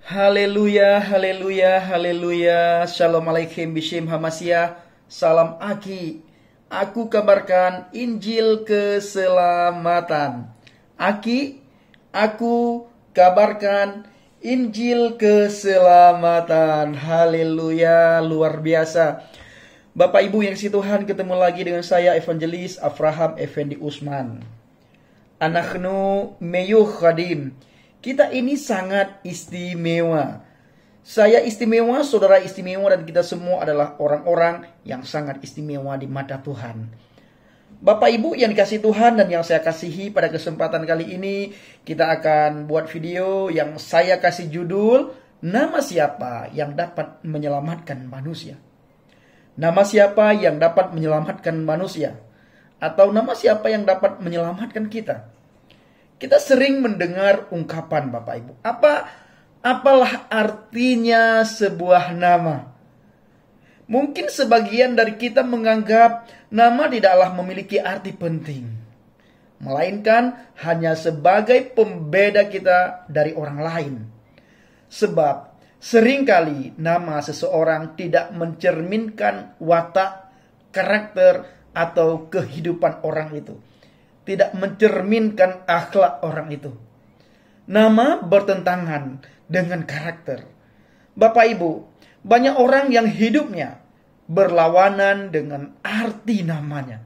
Haleluya, haleluya, haleluya. Shalom alaikum bishim hamasia. Salam Aki. Aku kabarkan Injil keselamatan. Aki, aku kabarkan Injil keselamatan. Haleluya, luar biasa. Bapak Ibu yang kasih Tuhan, ketemu lagi dengan saya Evangelis Avraham Effendi Usman. Anaknu meyuh khadim. Kita ini sangat istimewa. Saya istimewa, saudara istimewa, dan kita semua adalah orang-orang yang sangat istimewa di mata Tuhan. Bapak Ibu yang dikasih Tuhan dan yang saya kasihi, pada kesempatan kali ini kita akan buat video yang saya kasih judul, Nama Siapa yang Dapat Menyelamatkan Manusia? Nama siapa yang dapat menyelamatkan manusia? Atau nama siapa yang dapat menyelamatkan kita? Kita sering mendengar ungkapan Bapak Ibu. Apalah artinya sebuah nama? Mungkin sebagian dari kita menganggap nama tidaklah memiliki arti penting, melainkan hanya sebagai pembeda kita dari orang lain. Sebab seringkali nama seseorang tidak mencerminkan watak, karakter, atau kehidupan orang itu. Tidak mencerminkan akhlak orang itu. Nama bertentangan dengan karakter. Bapak Ibu, banyak orang yang hidupnya berlawanan dengan arti namanya.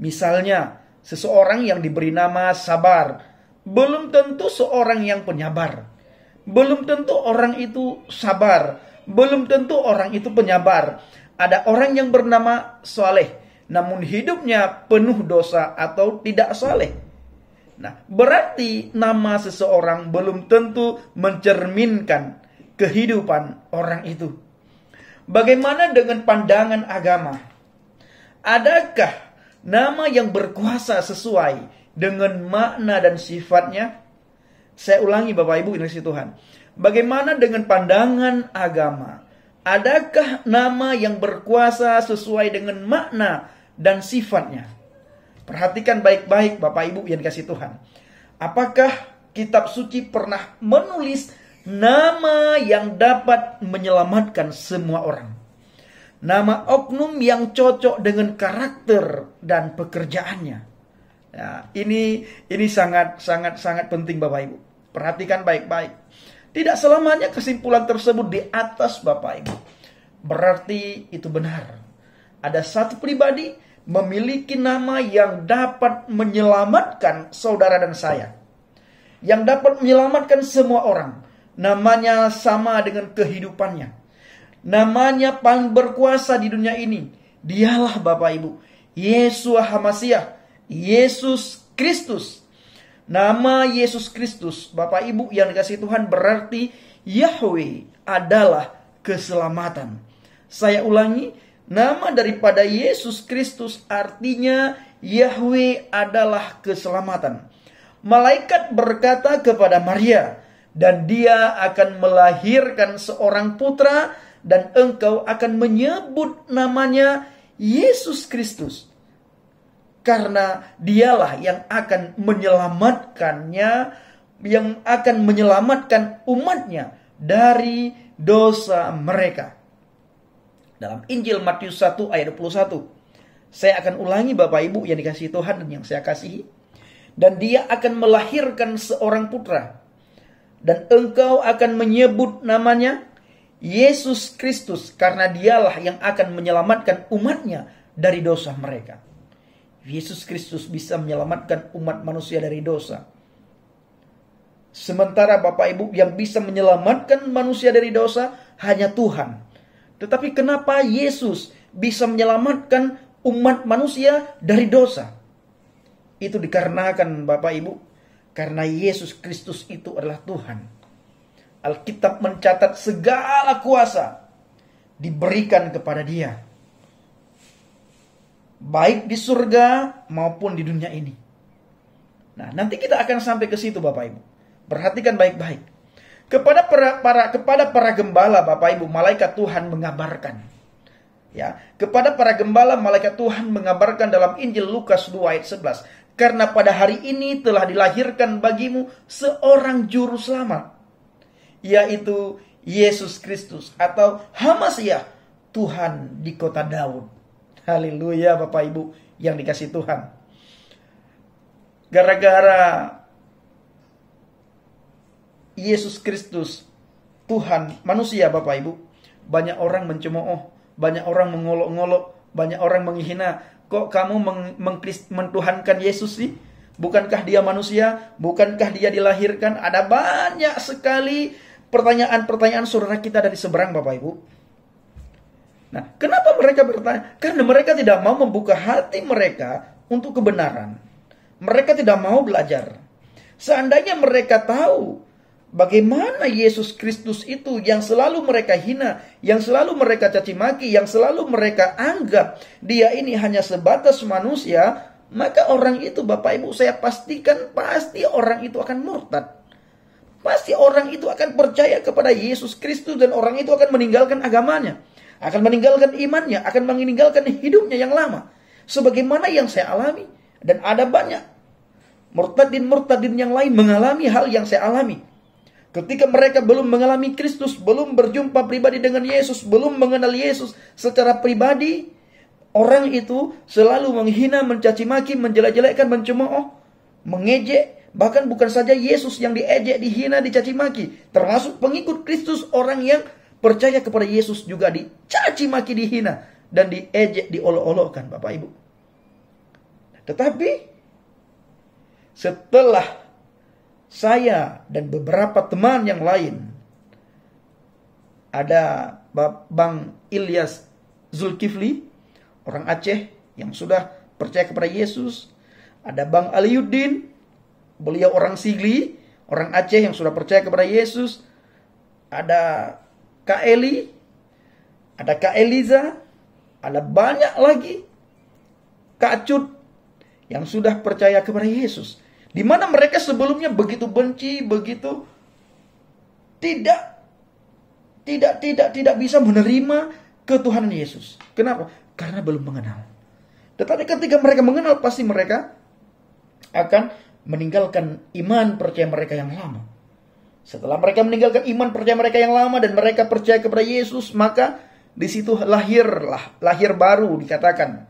Misalnya, seseorang yang diberi nama sabar, belum tentu seorang yang penyabar. Belum tentu orang itu sabar. Belum tentu orang itu penyabar. Ada orang yang bernama Saleh, namun hidupnya penuh dosa atau tidak saleh. Nah, berarti nama seseorang belum tentu mencerminkan kehidupan orang itu. Bagaimana dengan pandangan agama? Adakah nama yang berkuasa sesuai dengan makna dan sifatnya? Saya ulangi Bapak Ibu yang dikasihi Tuhan. Bagaimana dengan pandangan agama? Adakah nama yang berkuasa sesuai dengan makna dan sifatnya? Perhatikan baik-baik Bapak Ibu yang dikasihi Tuhan. Apakah kitab suci pernah menulis nama yang dapat menyelamatkan semua orang? Nama oknum yang cocok dengan karakter dan pekerjaannya. Ya, ini sangat penting Bapak Ibu. Perhatikan baik-baik. Tidak selamanya kesimpulan tersebut di atas Bapak Ibu berarti itu benar. Ada satu pribadi memiliki nama yang dapat menyelamatkan saudara dan saya. Yang dapat menyelamatkan semua orang. Namanya sama dengan kehidupannya. Namanya paling berkuasa di dunia ini. Dialah Bapak Ibu, Yesua HaMasiah, Yesus Kristus. Nama Yesus Kristus, Bapak Ibu yang dikasihi Tuhan, berarti Yahweh adalah keselamatan. Saya ulangi, nama daripada Yesus Kristus artinya Yahweh adalah keselamatan. Malaikat berkata kepada Maria, dan dia akan melahirkan seorang putra, dan engkau akan menyebut namanya Yesus Kristus. Karena dialah yang akan menyelamatkannya, yang akan menyelamatkan umatnya dari dosa mereka. Dalam Injil Matius 1 ayat 21. Saya akan ulangi Bapak Ibu yang dikasihi Tuhan dan yang saya kasihi. Dan dia akan melahirkan seorang putra. Dan engkau akan menyebut namanya Yesus Kristus. Karena dialah yang akan menyelamatkan umatnya dari dosa mereka. Yesus Kristus bisa menyelamatkan umat manusia dari dosa. Sementara Bapak Ibu yang bisa menyelamatkan manusia dari dosa hanya Tuhan. Tetapi kenapa Yesus bisa menyelamatkan umat manusia dari dosa? Itu dikarenakan Bapak Ibu, karena Yesus Kristus itu adalah Tuhan. Alkitab mencatat segala kuasa diberikan kepada Dia, baik di surga maupun di dunia ini. Nah, nanti kita akan sampai ke situ Bapak Ibu. Perhatikan baik-baik. Kepada para gembala Bapak Ibu, malaikat Tuhan mengabarkan. Ya, kepada para gembala malaikat Tuhan mengabarkan dalam Injil Lukas 2 ayat 11. Karena pada hari ini telah dilahirkan bagimu seorang juru selamat, yaitu Yesus Kristus atau Hamasyah, Tuhan di kota Daud. Haleluya Bapak Ibu yang dikasih Tuhan. Gara-gara Yesus Kristus, Tuhan manusia Bapak Ibu, banyak orang mencemooh, banyak orang mengolok-ngolok, banyak orang menghina. Kok kamu mentuhankan Yesus sih? Bukankah dia manusia? Bukankah dia dilahirkan? Ada banyak sekali pertanyaan-pertanyaan saudara kita dari seberang Bapak Ibu. Nah, kenapa mereka bertanya? Karena mereka tidak mau membuka hati mereka untuk kebenaran. Mereka tidak mau belajar. Seandainya mereka tahu bagaimana Yesus Kristus itu yang selalu mereka hina, yang selalu mereka caci maki, yang selalu mereka anggap dia ini hanya sebatas manusia, maka orang itu Bapak Ibu saya pastikan pasti orang itu akan murtad. Pasti orang itu akan percaya kepada Yesus Kristus dan orang itu akan meninggalkan agamanya, akan meninggalkan imannya, akan meninggalkan hidupnya yang lama. Sebagaimana yang saya alami, dan ada banyak murtadin-murtadin yang lain mengalami hal yang saya alami. Ketika mereka belum mengalami Kristus, belum berjumpa pribadi dengan Yesus, belum mengenal Yesus secara pribadi, orang itu selalu menghina, mencaci maki, menjelek-jelekkan, mencemooh, mengejek. Bahkan bukan saja Yesus yang diejek, dihina, dicaci maki, termasuk pengikut Kristus, orang yang percaya kepada Yesus juga dicaci maki, dihina, dan diejek, diolok-olokkan Bapak Ibu. Tetapi setelah saya dan beberapa teman yang lain, ada Bang Ilyas Zulkifli, orang Aceh yang sudah percaya kepada Yesus. Ada Bang Aliuddin, beliau orang Sigli, orang Aceh yang sudah percaya kepada Yesus. Ada Kak Eli, ada Kak Eliza, ada banyak lagi Kak Cut yang sudah percaya kepada Yesus. Di mana mereka sebelumnya begitu benci, begitu tidak bisa menerima ketuhanan Yesus. Kenapa? Karena belum mengenal. Tetapi ketika mereka mengenal, pasti mereka akan meninggalkan iman percaya mereka yang lama. Setelah mereka meninggalkan iman percaya mereka yang lama dan mereka percaya kepada Yesus, maka di situ lahir baru dikatakan.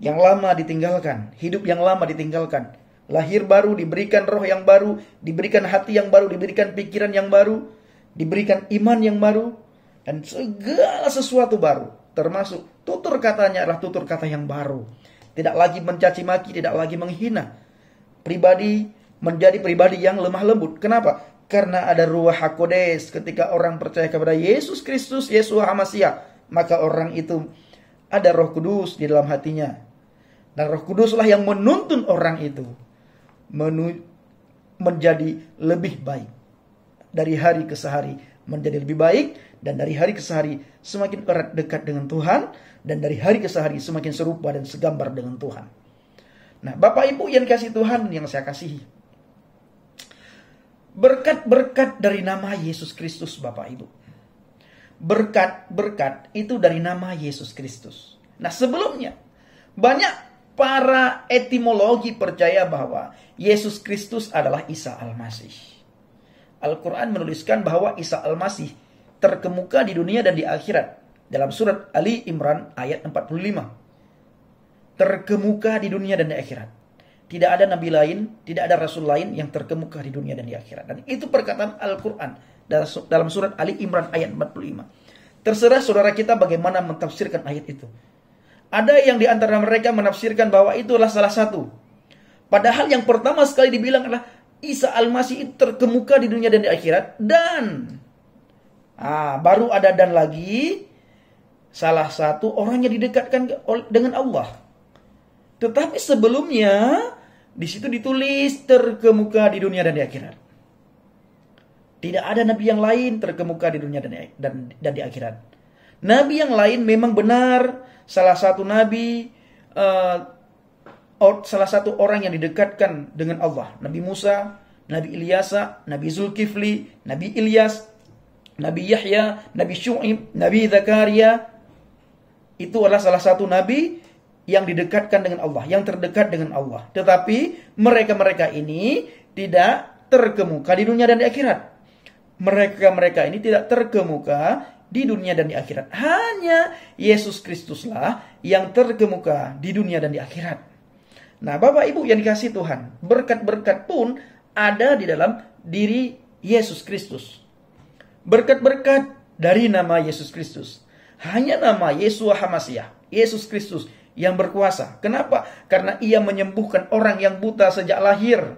Yang lama ditinggalkan, hidup yang lama ditinggalkan. Lahir baru, diberikan roh yang baru, diberikan hati yang baru, diberikan pikiran yang baru, diberikan iman yang baru, dan segala sesuatu baru. Termasuk tutur katanya adalah tutur kata yang baru. Tidak lagi mencaci maki, tidak lagi menghina. Pribadi menjadi pribadi yang lemah lembut. Kenapa? Karena ada Ruach HaKodes. Ketika orang percaya kepada Yesus Kristus, Yeshua HaMashiach, maka orang itu ada Roh Kudus di dalam hatinya. Dan Roh Kuduslah yang menuntun orang itu menjadi lebih baik. Dari hari ke hari menjadi lebih baik, dan dari hari ke hari semakin erat dekat dengan Tuhan, dan dari hari ke hari semakin serupa dan segambar dengan Tuhan. Nah, Bapak Ibu yang kasih Tuhan yang saya kasihi, berkat-berkat dari nama Yesus Kristus Bapak Ibu. Berkat-berkat itu dari nama Yesus Kristus. Nah, sebelumnya banyak para etimologi percaya bahwa Yesus Kristus adalah Isa Al-Masih. Al-Quran menuliskan bahwa Isa Al-Masih terkemuka di dunia dan di akhirat. Dalam surat Ali Imran ayat 45. Terkemuka di dunia dan di akhirat. Tidak ada nabi lain, tidak ada rasul lain yang terkemuka di dunia dan di akhirat. Dan itu perkataan Al-Quran dalam surat Ali Imran ayat 45. Terserah saudara kita bagaimana mentafsirkan ayat itu. Ada yang di antara mereka menafsirkan bahwa itulah salah satu. Padahal yang pertama sekali dibilang adalah Isa Al-Masih itu terkemuka di dunia dan di akhirat. Dan baru ada dan lagi, salah satu orang yang didekatkan dengan Allah. Tetapi sebelumnya di situ ditulis terkemuka di dunia dan di akhirat. Tidak ada nabi yang lain terkemuka di dunia dan di akhirat. Nabi yang lain memang benar. Salah satu nabi, salah satu orang yang didekatkan dengan Allah. Nabi Musa, Nabi Ilyasa, Nabi Zulkifli, Nabi Ilyas, Nabi Yahya, Nabi Syu'ib, Nabi Zakaria. Itu adalah salah satu nabi yang didekatkan dengan Allah, yang terdekat dengan Allah. Tetapi mereka-mereka ini tidak terkemuka di dunia dan di akhirat. Mereka-mereka ini tidak terkemuka di dunia dan di akhirat. Hanya Yesus Kristuslah yang terkemuka di dunia dan di akhirat. Nah, Bapak Ibu yang dikasihi Tuhan, berkat-berkat pun ada di dalam diri Yesus Kristus. Berkat-berkat dari nama Yesus Kristus. Hanya nama Yeshua HaMashiach, Yesus Kristus yang berkuasa. Kenapa? Karena ia menyembuhkan orang yang buta sejak lahir.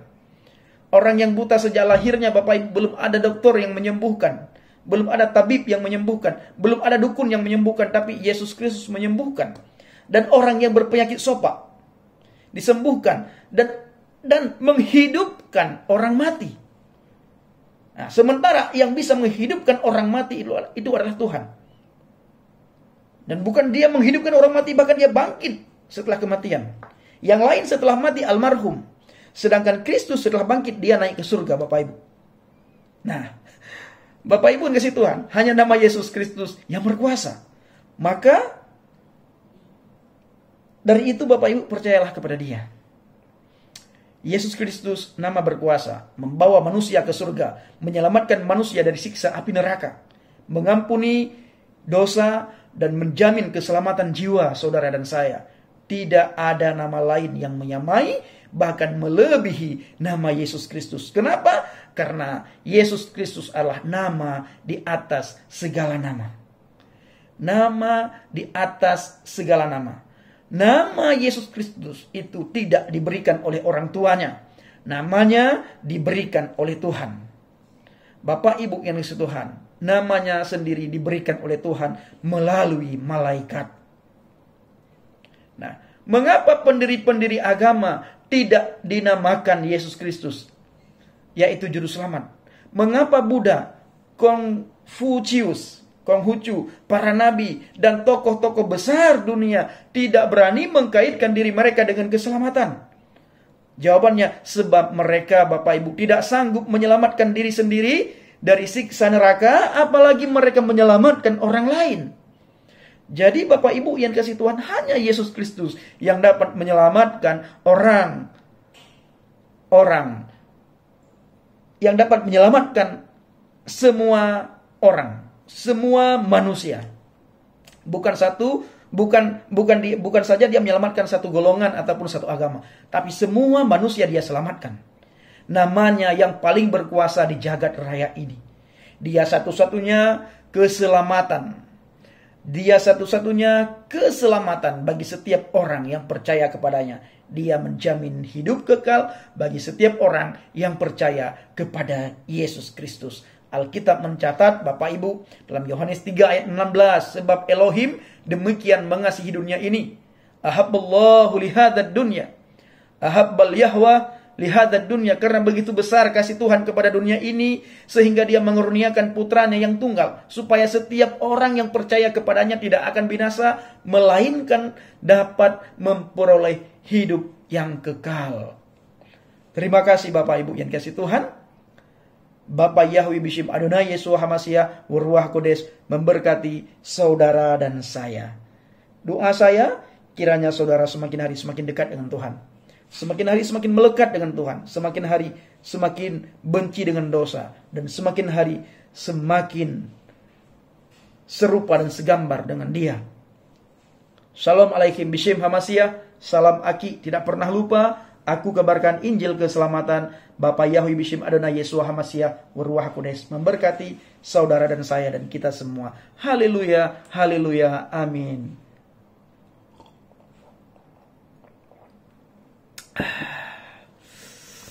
Orang yang buta sejak lahirnya, Bapak Ibu, belum ada dokter yang menyembuhkan. Belum ada tabib yang menyembuhkan. Belum ada dukun yang menyembuhkan. Tapi Yesus Kristus menyembuhkan. Dan orang yang berpenyakit sopak disembuhkan. Dan menghidupkan orang mati. Nah, sementara yang bisa menghidupkan orang mati itu adalah Tuhan. Dan bukan dia menghidupkan orang mati, bahkan dia bangkit setelah kematian. Yang lain setelah mati almarhum. Sedangkan Kristus setelah bangkit, dia naik ke surga, Bapak Ibu. Nah, Bapak Ibu yang kasih Tuhan, hanya nama Yesus Kristus yang berkuasa. Maka, dari itu Bapak Ibu percayalah kepada dia. Yesus Kristus nama berkuasa, membawa manusia ke surga, menyelamatkan manusia dari siksa api neraka, mengampuni dosa, dan menjamin keselamatan jiwa saudara dan saya. Tidak ada nama lain yang menyamai, bahkan melebihi nama Yesus Kristus. Kenapa? Karena Yesus Kristus adalah nama di atas segala nama. Nama di atas segala nama. Nama Yesus Kristus itu tidak diberikan oleh orang tuanya. Namanya diberikan oleh Tuhan. Bapak Ibu yang dikasihi Tuhan, namanya sendiri diberikan oleh Tuhan melalui malaikat. Nah, mengapa pendiri-pendiri agama tidak dinamakan Yesus Kristus, yaitu juru selamat? Mengapa Buddha, Konghucu, para nabi, dan tokoh-tokoh besar dunia tidak berani mengkaitkan diri mereka dengan keselamatan? Jawabannya, sebab mereka, Bapak Ibu, tidak sanggup menyelamatkan diri sendiri dari siksa neraka, apalagi mereka menyelamatkan orang lain. Jadi Bapak Ibu yang kasih Tuhan, hanya Yesus Kristus yang dapat menyelamatkan orang yang dapat menyelamatkan semua orang, semua manusia. Bukan saja dia menyelamatkan satu golongan ataupun satu agama, tapi semua manusia dia selamatkan. Namanya yang paling berkuasa di jagat raya ini. Dia satu-satunya keselamatan. Dia satu-satunya keselamatan bagi setiap orang yang percaya kepadanya. Dia menjamin hidup kekal bagi setiap orang yang percaya kepada Yesus Kristus. Alkitab mencatat, Bapak Ibu, dalam Yohanes 3 ayat 16, sebab Elohim demikian mengasihi dunia ini. Ahabballahu lihadad dunya. Ahabbal Yahwa lihadad dunya, karena begitu besar kasih Tuhan kepada dunia ini, sehingga dia mengaruniakan putranya yang tunggal, supaya setiap orang yang percaya kepadanya tidak akan binasa, melainkan dapat memperoleh hidup yang kekal. Terima kasih Bapak Ibu yang kasih Tuhan. Bapak Yahweh Bishim Adonai Yeshua HaMashiach Waruah Kodes memberkati saudara dan saya. Doa saya, kiranya saudara semakin hari semakin dekat dengan Tuhan. Semakin hari semakin melekat dengan Tuhan. Semakin hari semakin benci dengan dosa. Dan semakin hari semakin serupa dan segambar dengan Dia. Shalom alaikum Bishim HaMashiach. Salam Aki. Tidak pernah lupa, aku kabarkan Injil keselamatan. Bapak Yahweh Bishim Adonai Yeshua HaMashiach Waruah Kodes memberkati saudara dan saya dan kita semua. Haleluya, haleluya, amin.